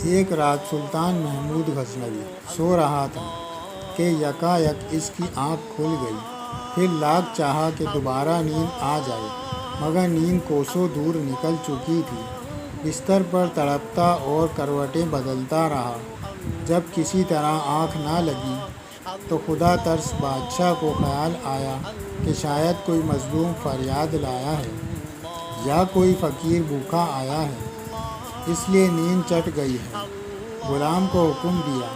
ایک رات سلطان محمود غزنوی سو رہا تھا کہ یکایک اس کی آنکھ کھل گئی۔ پھر لاکھ چاہا کہ دوبارہ نیند آ جائے، مگر نیند کوسوں دور نکل چکی تھی۔ بستر پر تڑپتا اور کروٹیں بدلتا رہا۔ جب کسی طرح آنکھ نہ لگی تو خدا ترس بادشاہ کو خیال آیا کہ شاید کوئی مظلوم فریاد لایا ہے یا کوئی فقیر بھوکا آیا ہے، اس لیے نیند چٹ گئی ہے۔ غلام کو حکم دیا،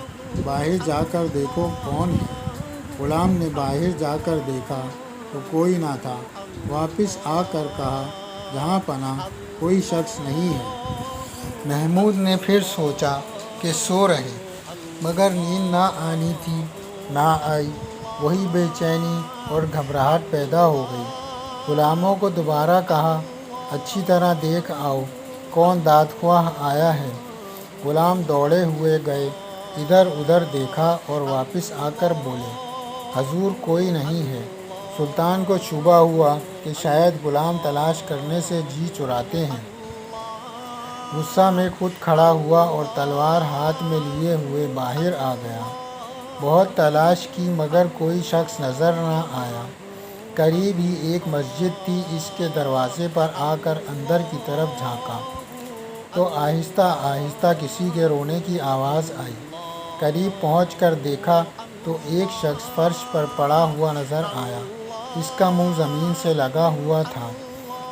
باہر جا کر دیکھو کون ہے۔ غلام نے باہر جا کر دیکھا تو کوئی نہ تھا۔ واپس آ کر کہا، جہاں پناہ کوئی شخص نہیں ہے۔ محمود نے پھر سوچا کہ سو رہے، مگر نیند نہ آنی تھی، نہ آئی۔ وہی بے چینی اور گھبراہٹ پیدا ہو گئی۔ غلاموں کو دوبارہ کہا، اچھی طرح دیکھ آؤ کون داد خواہ آیا ہے۔ غلام دوڑے ہوئے گئے، ادھر ادھر دیکھا اور واپس آ کر بولے، حضور کوئی نہیں ہے۔ سلطان کو شبہ ہوا کہ شاید غلام تلاش کرنے سے جی چراتے ہیں۔ غصہ میں خود کھڑا ہوا اور تلوار ہاتھ میں لیے ہوئے باہر آ گیا۔ بہت تلاش کی مگر کوئی شخص نظر نہ آیا۔ قریب ہی ایک مسجد تھی، اس کے دروازے پر آ کر اندر کی طرف جھانکا تو آہستہ آہستہ کسی کے رونے کی آواز آئی۔ قریب پہنچ کر دیکھا تو ایک شخص فرش پر پڑا ہوا نظر آیا۔ اس کا منہ زمین سے لگا ہوا تھا،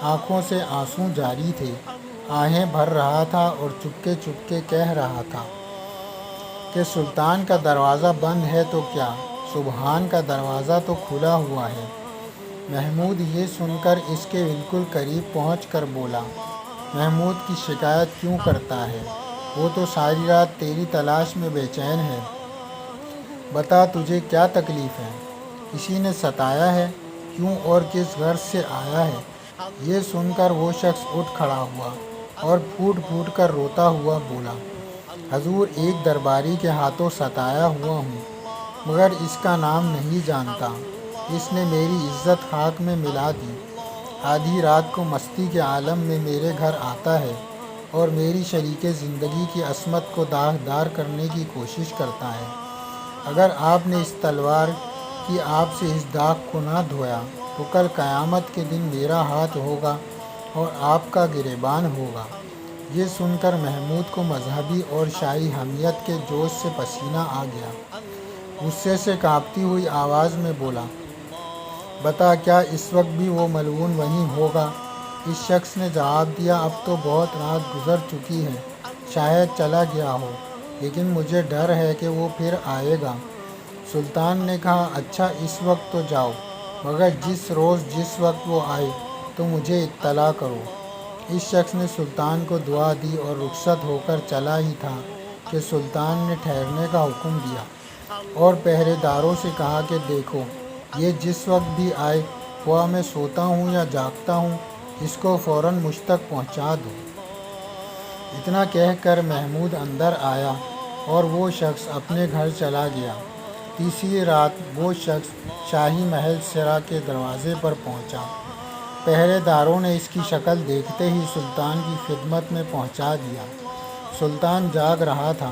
آنکھوں سے آنسو جاری تھے، آہیں بھر رہا تھا اور چپکے چپکے کہہ رہا تھا کہ سلطان کا دروازہ بند ہے تو کیا، سبحان کا دروازہ تو کھلا ہوا ہے۔ محمود یہ سن کر اس کے بالکل قریب پہنچ کر بولا، محمود کی شکایت کیوں کرتا ہے؟ وہ تو ساری رات تیری تلاش میں بے چین ہے۔ بتا تجھے کیا تکلیف ہے؟ کسی نے ستایا ہے؟ کیوں اور کس غرض سے آیا ہے؟ یہ سن کر وہ شخص اٹھ کھڑا ہوا اور پھوٹ پھوٹ کر روتا ہوا بولا، حضور ایک درباری کے ہاتھوں ستایا ہوا ہوں، مگر اس کا نام نہیں جانتا۔ اس نے میری عزت خاک میں ملا دی۔ آدھی رات کو مستی کے عالم میں میرے گھر آتا ہے اور میری شریک زندگی کی عصمت کو داغدار کرنے کی کوشش کرتا ہے۔ اگر آپ نے اس تلوار کی آب سے اس داغ کو نہ دھویا تو کل قیامت کے دن میرا ہاتھ ہوگا اور آپ کا گریبان ہوگا۔ یہ سن کر محمود کو مذہبی اور شاہی حمیت کے جوش سے پسینہ آ گیا۔ غصے سے کانپتی ہوئی آواز میں بولا، بتا کیا اس وقت بھی وہ ملعون وہیں ہوگا؟ اس شخص نے جواب دیا، اب تو بہت رات گزر چکی ہے، شاید چلا گیا ہو، لیکن مجھے ڈر ہے کہ وہ پھر آئے گا۔ سلطان نے کہا، اچھا اس وقت تو جاؤ، مگر جس روز جس وقت وہ آئے تو مجھے اطلاع کرو۔ اس شخص نے سلطان کو دعا دی اور رخصت ہو کر چلا ہی تھا کہ سلطان نے ٹھہرنے کا حکم دیا اور پہرے داروں سے کہا کہ دیکھو، یہ جس وقت بھی آئے، خواہ میں سوتا ہوں یا جاگتا ہوں، اس کو فوراً مجھ تک پہنچا دو۔ اتنا کہہ کر محمود اندر آیا اور وہ شخص اپنے گھر چلا گیا۔ تیسری رات وہ شخص شاہی محل سرا کے دروازے پر پہنچا۔ پہرے داروں نے اس کی شکل دیکھتے ہی سلطان کی خدمت میں پہنچا دیا۔ سلطان جاگ رہا تھا،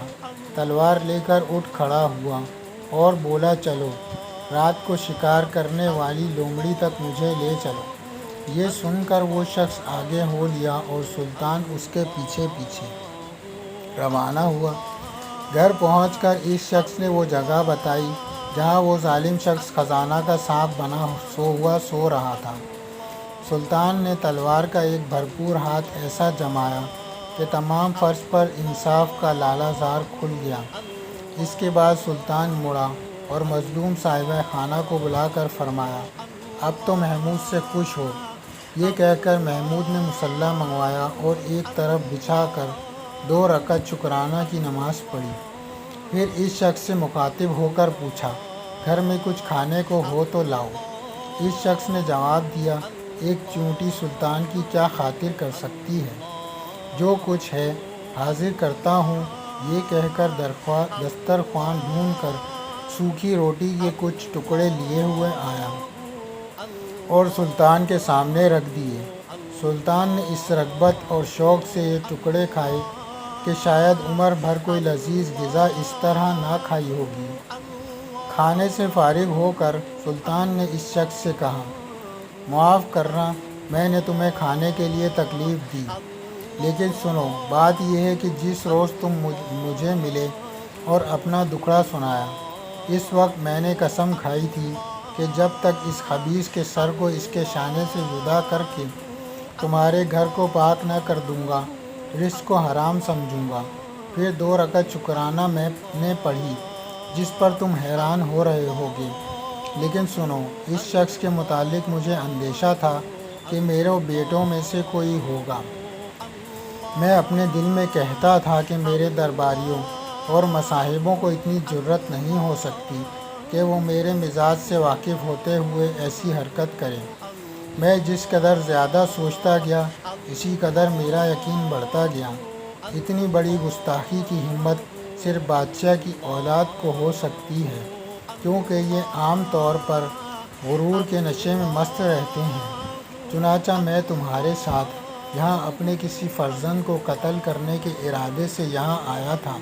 تلوار لے کر اٹھ کھڑا ہوا اور بولا، چلو، رات کو شکار کرنے والی لومڑی تک مجھے لے چلو۔ یہ سن کر وہ شخص آگے ہو لیا اور سلطان اس کے پیچھے پیچھے روانہ ہوا۔ گھر پہنچ کر اس شخص نے وہ جگہ بتائی جہاں وہ ظالم شخص خزانہ کا سانپ بنا سو رہا تھا۔ سلطان نے تلوار کا ایک بھرپور ہاتھ ایسا جمایا کہ تمام فرش پر انصاف کا لالا زار کھل گیا۔ اس کے بعد سلطان مڑا اور مظلوم صاحبہ خانہ کو بلا کر فرمایا، اب تو محمود سے خوش ہو۔ یہ کہہ کر محمود نے مصلی منگوایا اور ایک طرف بچھا کر 2 رکعت شکرانہ کی نماز پڑھی۔ پھر اس شخص سے مخاطب ہو کر پوچھا، گھر میں کچھ کھانے کو ہو تو لاؤ۔ اس شخص نے جواب دیا، ایک چونٹی سلطان کی کیا خاطر کر سکتی ہے، جو کچھ ہے حاضر کرتا ہوں۔ یہ کہہ کر دسترخوان ڈھونڈ کر سوکھی روٹی کے کچھ ٹکڑے لیے ہوئے آیا اور سلطان کے سامنے رکھ دیے۔ سلطان نے اس رغبت اور شوق سے یہ ٹکڑے کھائے کہ شاید عمر بھر کوئی لذیذ غذا اس طرح نہ کھائی ہوگی۔ کھانے سے فارغ ہو کر سلطان نے اس شخص سے کہا، معاف کرنا، میں نے تمہیں کھانے کے لیے تکلیف دی، لیکن سنو، بات یہ ہے کہ جس روز تم مجھے ملے اور اپنا دکھڑا سنایا، اس وقت میں نے قسم کھائی تھی کہ جب تک اس خبیث کے سر کو اس کے شانے سے جدا کر کے تمہارے گھر کو پاک نہ کر دوں گا، رزق کو حرام سمجھوں گا۔ پھر 2 رکعت شکرانہ میں نے پڑھی، جس پر تم حیران ہو رہے ہوگے۔ لیکن سنو، اس شخص کے متعلق مجھے اندیشہ تھا کہ میرے بیٹوں میں سے کوئی ہوگا۔ میں اپنے دل میں کہتا تھا کہ میرے درباریوں اور مصاحبوں کو اتنی جرأت نہیں ہو سکتی کہ وہ میرے مزاج سے واقف ہوتے ہوئے ایسی حرکت کریں۔ میں جس قدر زیادہ سوچتا گیا، اسی قدر میرا یقین بڑھتا گیا۔ اتنی بڑی گستاخی کی ہمت صرف بادشاہ کی اولاد کو ہو سکتی ہے، کیونکہ یہ عام طور پر غرور کے نشے میں مست رہتے ہیں۔ چنانچہ میں تمہارے ساتھ یہاں اپنے کسی فرزند کو قتل کرنے کے ارادے سے یہاں آیا تھا۔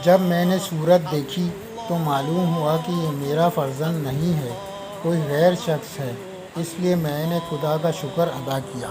جب میں نے صورت دیکھی تو معلوم ہوا کہ یہ میرا فرزند نہیں ہے، کوئی غیر شخص ہے، اس لیے میں نے خدا کا شکر ادا کیا۔